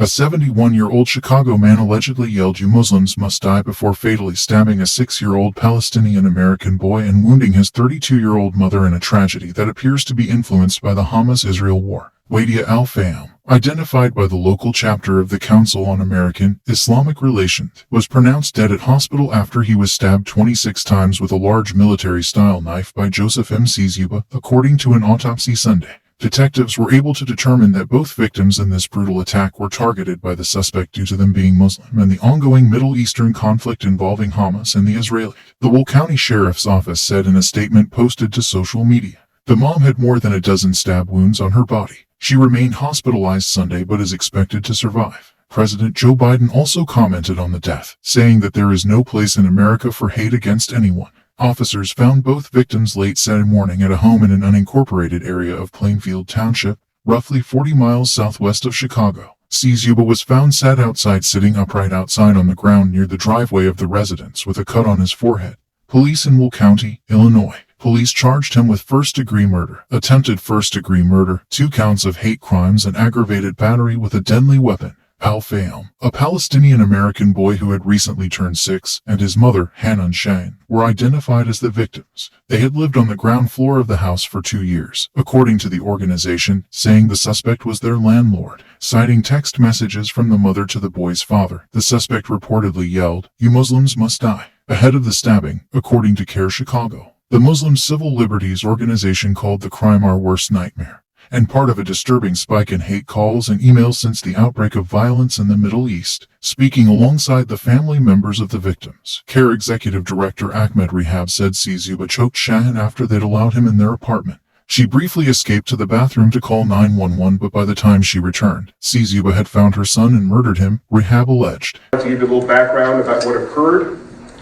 A 71-year-old Chicago man allegedly yelled "You Muslims must die" before fatally stabbing a 6-year-old Palestinian-American boy and wounding his 32-year-old mother in a tragedy that appears to be influenced by the Hamas-Israel war. Wadea Al-Fayoume, identified by the local chapter of the Council on American-Islamic Relations, was pronounced dead at hospital after he was stabbed 26 times with a large military-style knife by Joseph M. Czuba, according to an autopsy Sunday. Detectives were able to determine that both victims in this brutal attack were targeted by the suspect due to them being Muslim and the ongoing Middle Eastern conflict involving Hamas and the Israelis. The Will County Sheriff's Office said in a statement posted to social media. The mom had more than a dozen stab wounds on her body. She remained hospitalized Sunday but is expected to survive. President Joe Biden also commented on the death, saying that there is no place in America for hate against anyone. Officers found both victims late Saturday morning at a home in an unincorporated area of Plainfield Township, roughly 40 miles southwest of Chicago. Czuba was found sat outside, sitting upright outside on the ground near the driveway of the residence with a cut on his forehead. Police in Will County, Illinois. Police charged him with first-degree murder, attempted first-degree murder, 2 counts of hate crimes and aggravated battery with a deadly weapon. Al-Fayoume, a Palestinian-American boy who had recently turned 6, and his mother, Hanan Shane, were identified as the victims. They had lived on the ground floor of the house for 2 years, according to the organization, saying the suspect was their landlord. Citing text messages from the mother to the boy's father, the suspect reportedly yelled, "You Muslims must die," ahead of the stabbing, according to CARE Chicago. The Muslim Civil Liberties Organization called the crime our worst nightmare, and part of a disturbing spike in hate calls and emails since the outbreak of violence in the Middle East. Speaking alongside the family members of the victims, CARE Executive Director Ahmed Rehab said Czuba choked Shahan after they'd allowed him in their apartment. She briefly escaped to the bathroom to call 911, but by the time she returned, Czuba had found her son and murdered him, Rehab alleged. To give you a little background about what occurred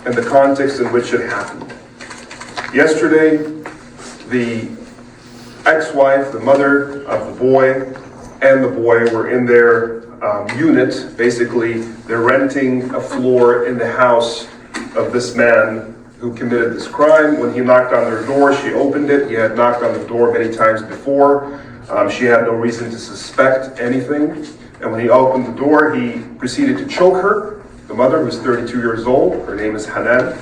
and the context in which it happened. Yesterday, the ex-wife, the mother of the boy, and the boy were in their unit. Basically, they're renting a floor in the house of this man who committed this crime. When he knocked on their door, she opened it. He had knocked on the door many times before. She had no reason to suspect anything. And when he opened the door, he proceeded to choke her, the mother, who's 32 years old. Her name is Hanan,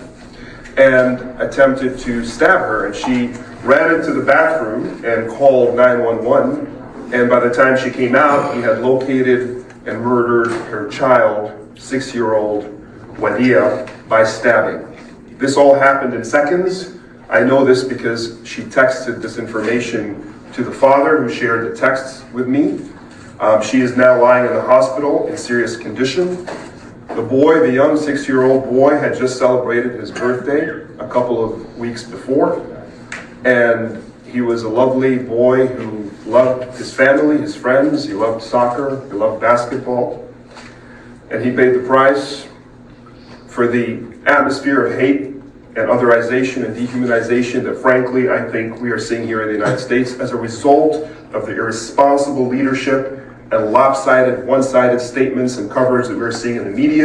and attempted to stab her. And she ran into the bathroom and called 911. And by the time she came out, he had located and murdered her child, 6-year-old Wadea, by stabbing. This all happened in seconds. I know this because she texted this information to the father, who shared the texts with me. She is now lying in the hospital in serious condition. The boy, the young 6-year-old boy, had just celebrated his birthday a couple of weeks before. And he was a lovely boy who loved his family, his friends. He loved soccer, he loved basketball. And he paid the price for the atmosphere of hate and otherization and dehumanization that, frankly, I think we are seeing here in the United States as a result of the irresponsible leadership and lopsided, one-sided statements and coverage that we're seeing in the media.